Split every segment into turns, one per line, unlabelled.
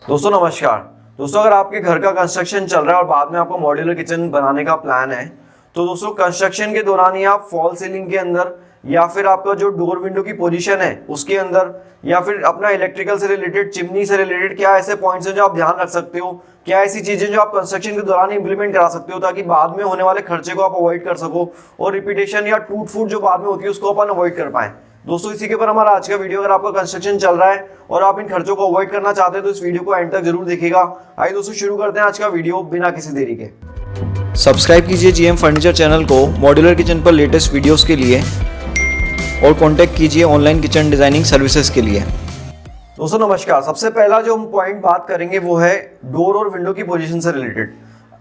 दोस्तों नमस्कार। दोस्तों अगर आपके घर का कंस्ट्रक्शन चल रहा है और बाद में आपको मॉड्यूलर किचन बनाने का प्लान है तो दोस्तों कंस्ट्रक्शन के दौरान ही आप फॉल सीलिंग के अंदर या फिर आपका जो डोर विंडो की पोजीशन है उसके अंदर या फिर अपना इलेक्ट्रिकल से रिलेटेड, चिमनी से रिलेटेड क्या ऐसे पॉइंट्स हैं जो आप ध्यान रख सकते हो, क्या ऐसी चीजें जो आप कंस्ट्रक्शन के दौरान इंप्लीमेंट करा सकते हो ताकि बाद में होने वाले खर्चे को आप अवॉइड कर सको और रिपीटेशन या टूट फूट जो बाद में होती है उसको अपन अवॉइड कर पाए। दोस्तों इसी के ऊपर हमारा आज का वीडियो। अगर आपका कंस्ट्रक्शन चल रहा है और आप इन खर्चों को अवॉइड करना चाहते हैं तो इस वीडियो को एंड तक जरूर देखिएगा। आइए दोस्तों शुरू करते हैं आज का वीडियो बिना किसी देरी के।
सब्सक्राइब कीजिए जीएम फर्नीचर चैनल को मॉड्यूलर किचन पर लेटेस्ट वीडियोस के लिए और कांटेक्ट कीजिए ऑनलाइन किचन डिजाइनिंग सर्विसेज के लिए।
दोस्तों नमस्कार। सबसे पहला जो हम पॉइंट बात करेंगे वो है डोर और विंडो की पोजीशन से रिलेटेड।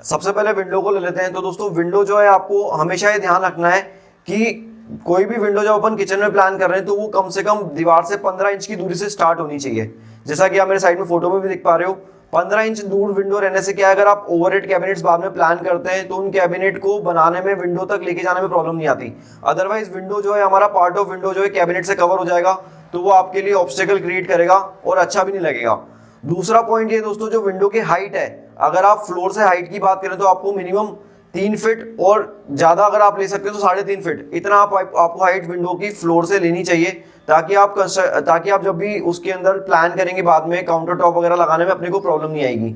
सबसे पहले विंडो को ले लेते हैं। तो दोस्तों विंडो जो है आपको हमेशा ये ध्यान रखना है कि कोई भी विंडो जब अपन किचन में प्लान कर रहे हैं तो वो कम से कम दीवार से 15 इंच की दूरी से स्टार्ट होनी चाहिए। जैसा कि आप मेरे साइड में फोटो में भी दिख पा रहे हो, 15 इंच दूर विंडो रहने से क्या है, अगर आप ओवरहेड कैबिनेट्स बाद में प्लान करते हैं तो उन कैबिनेट को बनाने में, विंडो तक लेके जाने में प्रॉब्लम नहीं आती। अदरवाइज विंडो जो है हमारा पार्ट ऑफ विंडो जो है कैबिनेट से कवर हो जाएगा तो वो आपके लिए ऑब्स्टेकल क्रिएट करेगा और अच्छा भी नहीं लगेगा। दूसरा पॉइंट ये दोस्तों, जो विंडो की हाइट है, अगर आप फ्लोर से हाइट की बात करें तो आपको मिनिमम 3 फीट और ज्यादा अगर आप ले सकते हो तो 3.5 फीट इतना आपको हाइट विंडो की फ्लोर से लेनी चाहिए ताकि आप जब भी उसके अंदर प्लान करेंगे बाद में काउंटर टॉप वगैरह लगाने में अपने को प्रॉब्लम नहीं आएगी।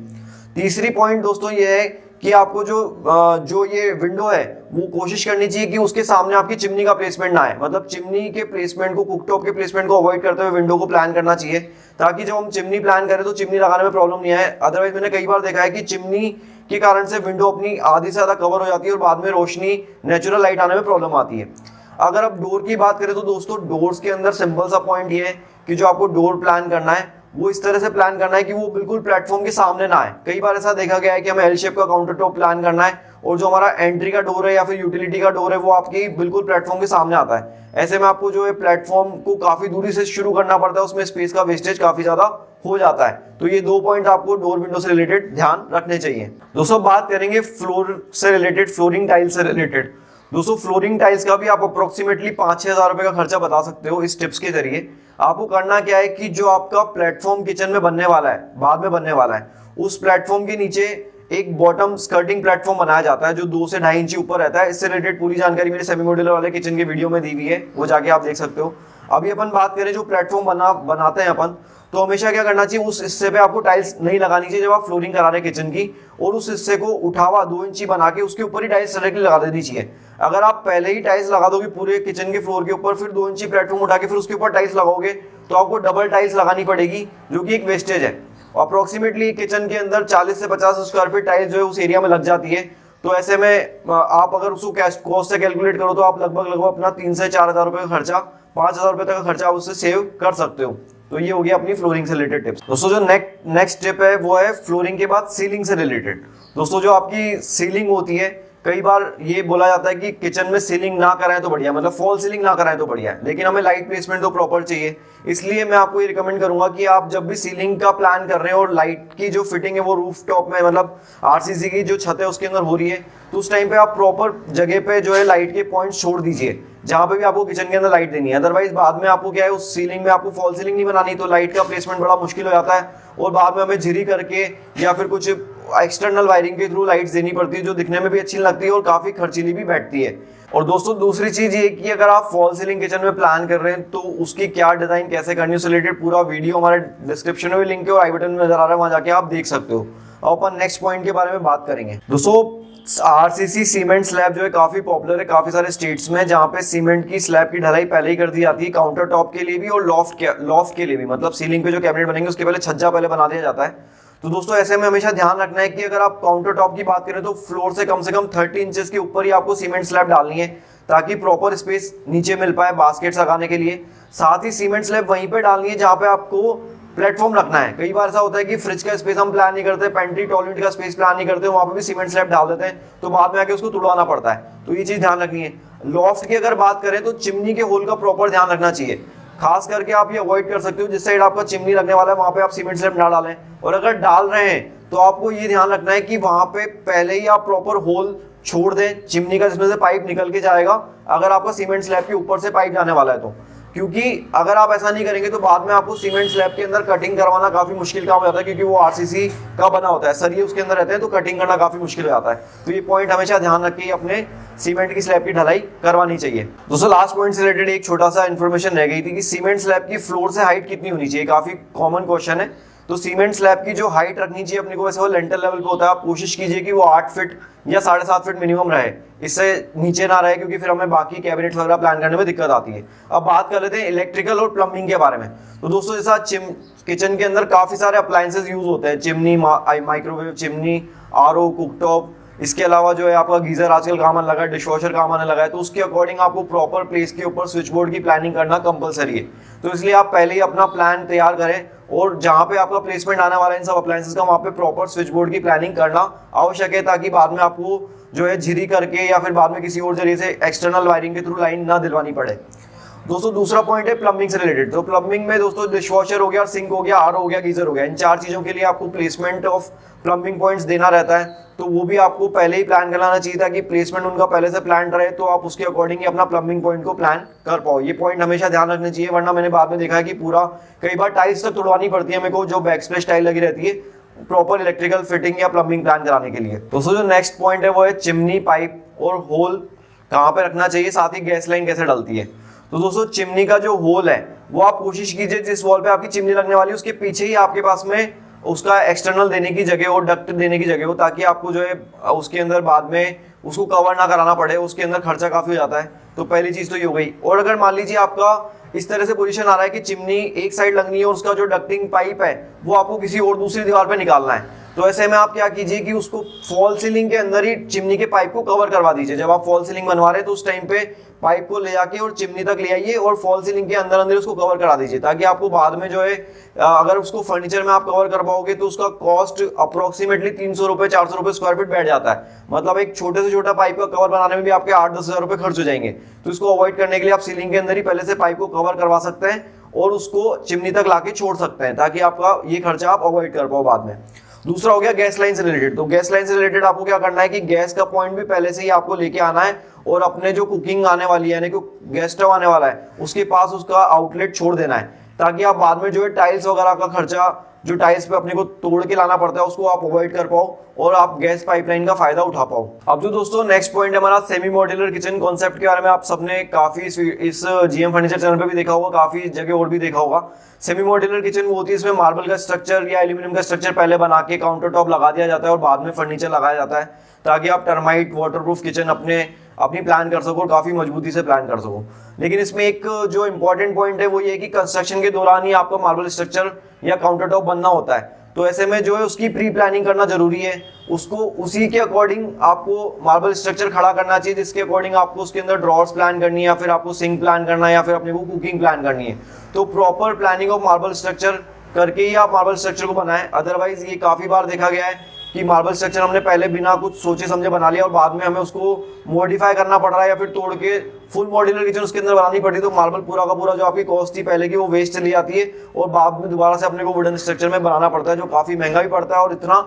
तीसरी पॉइंट दोस्तों ये है कि आपको जो ये विंडो है वो कोशिश करनी चाहिए कि उसके सामने आपकी चिमनी का प्लेसमेंट ना है। मतलब चिमनी के प्लेसमेंट को, कुकटॉप के प्लेसमेंट को अवॉइड करते हुए विंडो को प्लान करना चाहिए ताकि जब हम चिमनी प्लान करें तो चिमनी लगाने में प्रॉब्लम नहीं आए। अदरवाइज मैंने कई बार देखा है कि चिमनी के कारण से विंडो अपनी आधी से ज्यादा कवर हो जाती है और बाद में रोशनी, नेचुरल लाइट आने में प्रॉब्लम आती है। अगर आप डोर की बात करें तो दोस्तों डोर्स के अंदर सिंपल सा पॉइंट ये है कि जो आपको डोर प्लान करना है वो इस तरह से प्लान करना है कि वो बिल्कुल प्लेटफॉर्म के सामने ना आए। कई बार ऐसा देखा गया है कि हमें एल शेप का काउंटर टॉप प्लान करना है और जो हमारा एंट्री का डोर है या फिर यूटिलिटी का डोर है वो आपकी बिल्कुल प्लेटफॉर्म के सामने आता है। ऐसे में आपको जो है प्लेटफॉर्म को काफी दूरी से शुरू करना पड़ता है, उसमें स्पेस का वेस्टेज काफी ज्यादा हो जाता है। तो ये 2 पॉइंट आपको डोर विंडो से रिलेटेड ध्यान रखने चाहिए। दोस्तों बात करेंगे फ्लोर से रिलेटेड, फ्लोरिंग टाइल्स से रिलेटेड। दोस्तों फ्लोरिंग टाइल्स का भी आप अप्रोक्सीमेटली 5-6 हज़ार रुपए का खर्चा बता सकते हो इस टिप्स के जरिए। आपको करना क्या है कि जो आपका प्लेटफॉर्म किचन में बनने वाला है, बाद में बनने वाला है, उस प्लेटफॉर्म के नीचे एक बॉटम स्कर्टिंग प्लेटफॉर्म बनाया जाता है जो 2 से 2.5 इंच ऊपर रहता है। इससे रिलेटेड पूरी जानकारी मेरे सेमी मॉड्यूलर वाले किचन के वीडियो में दी हुई है, वो जाके आप देख सकते हो। अभी अपन बात करें जो प्लेटफॉर्म बनाते हैं अपन, तो हमेशा क्या करना चाहिए, उस हिस्से पे आपको टाइल्स नहीं लगानी चाहिए जब आप फ्लोरिंग करा रहे हैं किचन की, और उस हिस्से को उठावा 2 इंची बना के उसके ऊपर ही टाइल्स डायरेक्टली लगा देनी चाहिए। अगर आप पहले ही टाइल्स लगा दोगे पूरे किचन के फ्लोर के ऊपर, फिर 2 इंची प्लेटफॉर्म उठा के फिर उसके ऊपर टाइल्स लगाओगे तो आपको डबल टाइल्स लगानी पड़ेगी जो कि एक वेस्टेज है। अप्रोक्सीमेटली किचन के अंदर 40 से 50 स्क्वायर फीट टाइल्स जो है उस एरिया में लग जाती है। तो ऐसे में आप अगर उसको कॉस्ट से कैलकुलेट करो तो आप लगभग अपना 3 से 4 हज़ार रुपए का खर्चा, 5 हज़ार रुपए तक का खर्चा आप उससे सेव कर सकते हो। तो ये हो गया अपनी फ्लोरिंग से रिलेटेड टिप्स। दोस्तों जो नेक्स्ट टिप है वो है फ्लोरिंग के बाद सीलिंग से रिलेटेड। दोस्तों जो आपकी सीलिंग होती है, कई बार ये बोला जाता है कि किचन में सीलिंग ना कराएं तो बढ़िया, मतलब फॉल सीलिंग ना कराएं तो बढ़िया है, लेकिन हमें लाइट प्लेसमेंट तो प्रॉपर चाहिए। इसलिए मैं आपको ये रिकमेंड करूंगा कि आप जब भी सीलिंग का प्लान कर रहे हैं और लाइट की जो फिटिंग है वो रूफ टॉप में, मतलब आरसीसी की जो छत है उसके अंदर हो रही है, तो उस टाइम पे आप प्रॉपर जगह पे जो है लाइट के पॉइंट छोड़ दीजिए जहां पे भी आपको किचन के अंदर लाइट देनी है। अदरवाइज बाद में आपको क्या है, उस सीलिंग में आपको फॉल सीलिंग नहीं बनानी तो लाइट का प्लेसमेंट बड़ा मुश्किल हो जाता है और बाद में हमें झिरी करके या फिर कुछ एक्सटर्नल वायरिंग के थ्रू लाइट्स देनी पड़ती है जो दिखने में भी अच्छी लगती है और काफी खर्चीली भी बैठती है। और दोस्तों दूसरी चीज ये कि अगर आप फॉल सीलिंग किचन में प्लान कर रहे हैं तो उसकी क्या डिजाइन कैसे करनी है उससे रिलेटेड पूरा वीडियो हमारे डिस्क्रिप्शन में भी लिंक है और आई बटन में नजर आ रहा है, वहां जाके आप देख सकते हो। अब अपन नेक्स्ट पॉइंट के बारे में बात करेंगे। दोस्तों आरसीसी सीमेंट स्लैब जो है काफी पॉपुलर है काफी सारे स्टेट्स में, जहां पे सीमेंट की स्लैब की ढलाई पहले ही कर दी जाती है काउंटर टॉप के लिए भी और लॉफ्ट के लिए भी। मतलब सीलिंग पे जो कैबिनेट बनेंगे उसके पहले छज्जा पहले बना दिया जाता है। तो दोस्तों ऐसे में हमेशा ध्यान रखना है कि अगर आप काउंटर टॉप की बात करें तो फ्लोर से कम 30 इंचेस के ऊपर ही आपको सीमेंट स्लैब डालनी है ताकि प्रॉपर स्पेस नीचे मिल पाए बास्केट्स लगाने के लिए। साथ ही सीमेंट स्लैब वहीं पे डालनी है जहां पे आपको प्लेटफॉर्म रखना है। कई बार ऐसा होता है कि फ्रिज का स्पेस हम प्लान नहीं करते, पेंट्री टॉयलेट का स्पेस प्लान नहीं करते, वहां पे भी सीमेंट स्लैब डाल देते हैं तो बाद में आके उसको तुड़वाना पड़ता है। तो ये चीज ध्यान रखनी है। लॉफ्ट की अगर बात करें तो चिमनी के होल का प्रॉपर ध्यान रखना चाहिए। खास करके आप ये अवॉइड कर सकते हो जिस साइड आपका चिमनी लगने वाला है वहां पे आप सीमेंट स्लैब ना डालें, और अगर डाल रहे हैं तो आपको ये ध्यान रखना है कि वहां पे पहले ही आप प्रॉपर होल छोड़ दें चिमनी का जिसमें से पाइप निकल के जाएगा अगर आपका सीमेंट स्लैब के ऊपर से पाइप जाने वाला है तो। क्योंकि अगर आप ऐसा नहीं करेंगे तो बाद में आपको सीमेंट स्लैब के अंदर कटिंग करवाना काफी मुश्किल काम हो जाता है, क्योंकि वो आरसीसी का बना होता है, सरिये उसके अंदर रहते हैं, तो कटिंग करना काफी मुश्किल हो जाता है। तो ये पॉइंट हमेशा ध्यान रखिए, अपने सीमेंट की स्लैब की ढलाई करवानी चाहिए। दोस्तों लास्ट पॉइंट से रिलेटेड एक छोटा सा इन्फॉर्मेशन रह गई थी कि सीमेंट स्लैब की फ्लोर से हाइट कितनी होनी चाहिए, काफी कॉमन क्वेश्चन है। तो सीमेंट स्लैब की जो हाइट रखनी चाहिए अपने को, वैसे वो लेंटर लेवल पे होता है, आप कोशिश कीजिए कि वो 8 फीट या 7.5 फीट मिनिमम रहे, इससे नीचे ना रहे, क्योंकि फिर हमें बाकी कैबिनेट वगैरह प्लान करने में दिक्कत आती है। अब बात कर लेते हैं इलेक्ट्रिकल और प्लम्बिंग के बारे में। तो दोस्तों जैसा किचन के अंदर काफी सारे अप्लायंसेस यूज होते हैं, chimney, microwave chimney, RO, cooktop, इसके अलावा जो है आपका गीजर आजकल काम आने लगा है, डिशवॉशर काम आने लगा है, तो उसके अकॉर्डिंग आपको प्रॉपर प्लेस के ऊपर स्विच बोर्ड की प्लानिंग करना कंपलसरी है। तो इसलिए आप पहले ही अपना प्लान तैयार करें, और जहां पे आपका प्लेसमेंट आने वाला है इन सब अप्लायंसेस का, वहां पे प्रॉपर स्विच बोर्ड की प्लानिंग करना आवश्यक है, ताकि बाद में आपको जो है झिरी करके या फिर बाद में किसी और जरिए से एक्सटर्नल वायरिंग के थ्रू लाइन ना दिलवानी पड़े। दोस्तों दूसरा पॉइंट है प्लम्बिंग से रिलेटेड। तो प्लम्बिंग में दोस्तों डिशवॉशर हो गया, सिंक हो गया, आर हो गया, गीजर हो गया, इन 4 चीजों के लिए आपको प्लेसमेंट ऑफ प्लम्बिंग पॉइंट्स देना रहता है। तो वो भी आपको पहले ही प्लान करना चाहिए, ताकि प्लेसमेंट उनका पहले से प्लान रहे, तो आप उसके अकॉर्डिंग ही अपना प्लम्बिंग पॉइंट को प्लान कर पाओ। ये पॉइंट हमेशा ध्यान रखना चाहिए, वरना मैंने बाद में देखा है कि पूरा कई बार टाइल्स तक तुड़वानी पड़ती है मेरे को, जो बैकस्प्लेश टाइल लगी रहती है प्रॉपर इलेक्ट्रिकल फिटिंग या प्लम्बिंग प्लान कराने के लिए। दोस्तों जो नेक्स्ट पॉइंट है वो है चिमनी, पाइप और होल कहाँ पे रखना चाहिए, साथ ही गैस लाइन कैसे डलती है। तो दोस्तों चिमनी का जो होल है वो आप कोशिश कीजिए जिस वॉल पे आपकी चिमनी लगने वाली है उसके पीछे ही आपके पास में उसका एक्सटर्नल देने की जगह और डक्ट देने की जगह हो, ताकि आपको जो है उसके अंदर बाद में उसको कवर ना कराना पड़े, उसके अंदर खर्चा काफी हो जाता है। तो पहली चीज तो ये हो गई। और अगर मान लीजिए आपका इस तरह से पोजीशन आ रहा है कि चिमनी एक साइड लगनी है और उसका जो डक्टिंग पाइप है वो आपको किसी और दूसरी दीवार पे निकालना है, तो ऐसे में आप क्या कीजिए कि उसको फॉल सीलिंग के अंदर ही चिमनी के पाइप को कवर करवा दीजिए। जब आप फॉल सीलिंग बनवा रहे हैं तो उस टाइम पे पाइप को ले जाके और चिमनी तक ले आइए और फॉल सीलिंग के अंदर अंदर उसको कवर करा दीजिए, ताकि आपको बाद में जो है अगर उसको फर्नीचर में आप कवर कर पाओगे तो उसका कॉस्ट अप्रोक्सीमेटली 300 रुपए 400 रुपए स्क्वायर फीट बैठ जाता है। मतलब एक छोटे से छोटा पाइप का कवर बनाने में भी आपके 8-10 हजार रुपए खर्च हो जाएंगे। तो इसको अवॉइड करने के लिए आप सीलिंग के अंदर ही पहले से पाइप को कवर करवा सकते हैं और उसको चिमनी तक लाके छोड़ सकते हैं, ताकि आपका ये खर्चा आप अवॉइड कर पाओ बाद में। दूसरा हो गया गैस लाइन से रिलेटेड। तो गैस लाइन से रिलेटेड आपको क्या करना है कि गैस का पॉइंट भी पहले से ही आपको लेके आना है और अपने जो कुकिंग आने वाली है, यानी कि गैस स्टोव आने वाला है, उसके पास उसका आउटलेट छोड़ देना है, ताकि आप बाद में जो है टाइल्स वगैरह का खर्चा जो टाइल्स पे अपने को तोड़ के लाना पड़ता है उसको आप अवॉइड कर पाओ और आप गैस पाइपलाइन का फायदा उठा पाओ। अब जो दोस्तों नेक्स्ट पॉइंट है हमारा सेमी मॉड्यूलर किचन कॉन्सेप्ट के बारे में, आप सबने काफी इस जीएम फर्नीचर चैनल पे भी देखा होगा, काफी जगह और भी देखा होगा। सेमी मॉड्यूलर किचन वो होती है इसमें मार्बल का स्ट्रक्चर या एल्यूमिनियम का स्ट्रक्चर पहले बना के काउंटर टॉप लगा दिया जाता है और बाद में फर्नीचर लगाया जाता है, ताकि आप टर्माइट वाटरप्रूफ किचन अपनी प्लान कर सको और काफी मजबूती से प्लान कर सको। लेकिन इसमें एक जो इंपॉर्टेंट पॉइंट है वो ये है कि कंस्ट्रक्शन के दौरान ही आपका मार्बल स्ट्रक्चर या काउंटर टॉप बनना होता है, तो ऐसे में जो है उसकी प्री प्लानिंग करना जरूरी है। उसको उसी के अकॉर्डिंग आपको मार्बल स्ट्रक्चर खड़ा करना चाहिए, जिसके अकॉर्डिंग आपको उसके अंदर ड्रॉर्स प्लान करनी है या फिर आपको सिंक प्लान करना है या फिर अपने को कुकिंग प्लान करनी है। तो proper planning of marble structure करके ही आप मार्बल स्ट्रक्चर को बनाएं। अदरवाइज ये काफी बार देखा गया है कि मार्बल स्ट्रक्चर हमने पहले बिना कुछ सोचे समझे बना लिया और बाद में हमें उसको मॉडिफाई करना पड़ रहा है या फिर तोड़ के फुल मॉड्यूलर किचन उसके अंदर बनानी पड़ी, तो मार्बल पूरा का पूरा जो आपकी कॉस्ट थी पहले की वो वेस्ट चली जाती है और बाद में दोबारा से अपने को वुडन स्ट्रक्चर में बनाना पड़ता है, जो काफी महंगा भी पड़ता है और इतना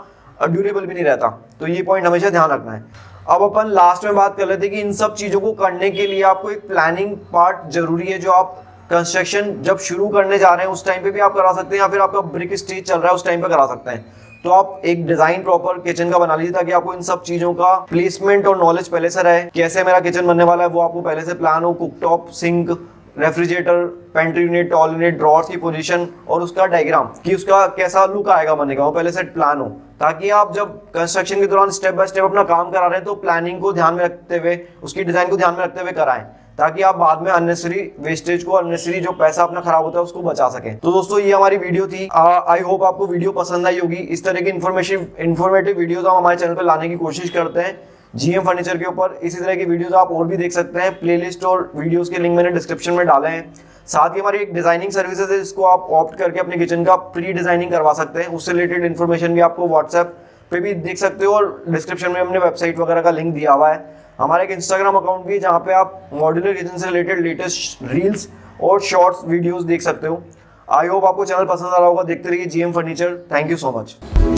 ड्यूरेबल भी नहीं रहता। तो ये पॉइंट हमेशा ध्यान रखना है। अब अपन लास्ट में बात कर लेते हैं कि इन सब चीजों को करने के लिए आपको एक प्लानिंग पार्ट जरूरी है, जो आप कंस्ट्रक्शन जब शुरू करने जा रहे हैं उस टाइम पे भी आप करा सकते हैं या फिर आपका ब्रिक स्टेज चल रहा है उस टाइम पे करा सकते हैं। तो आप एक डिजाइन प्रॉपर किचन का बना लीजिए, ताकि आपको इन सब चीजों का प्लेसमेंट और नॉलेज पहले से रहे। कैसे मेरा किचन बनने वाला है वो आपको पहले से प्लान हो, cooktop, sink, refrigerator, pantry unit, tall unit, drawers की पोजीशन और उसका डायग्राम कि उसका कैसा लुक आएगा बनने का, वो पहले से प्लान हो, ताकि आप जब कंस्ट्रक्शन के दौरान स्टेप बाय स्टेप अपना काम करा रहे हैं तो प्लानिंग को ध्यान में रखते हुए, उसकी डिजाइन को ध्यान में रखते हुए कराएं, ताकि आप बाद में अननेसेसरी वेस्टेज को, अननेसेसरी जो पैसा अपना खराब होता है उसको बचा सकें। तो दोस्तों ये हमारी वीडियो थी। आई होप आपको वीडियो पसंद आई होगी। इस तरह की इन्फॉर्मेटिव वीडियोस हम हमारे चैनल पर लाने की कोशिश करते हैं जीएम फर्नीचर के ऊपर। इसी तरह की वीडियोस आप और भी देख सकते हैं। प्लेलिस्ट और वीडियोस के लिंक मैंने डिस्क्रिप्शन में डाले हैं। साथ ही हमारी एक डिजाइनिंग सर्विसेज है, जिसको आप ऑप्ट करके अपने किचन का प्री डिजाइनिंग करवा सकते हैं। उससे रिलेटेड इन्फॉर्मेशन भी आपको व्हाट्सएप पे भी देख सकते हो और डिस्क्रिप्शन में हमने वेबसाइट वगैरह का लिंक दिया हुआ है। हमारा एक इंस्टाग्राम अकाउंट भी है, जहाँ पे आप मॉड्यूलर किचन से रिलेटेड लेटेस्ट रील्स और शॉर्ट्स वीडियोस देख सकते हो। आई होप आपको चैनल पसंद आ रहा होगा। देखते रहिए GM furniture. Thank you so much.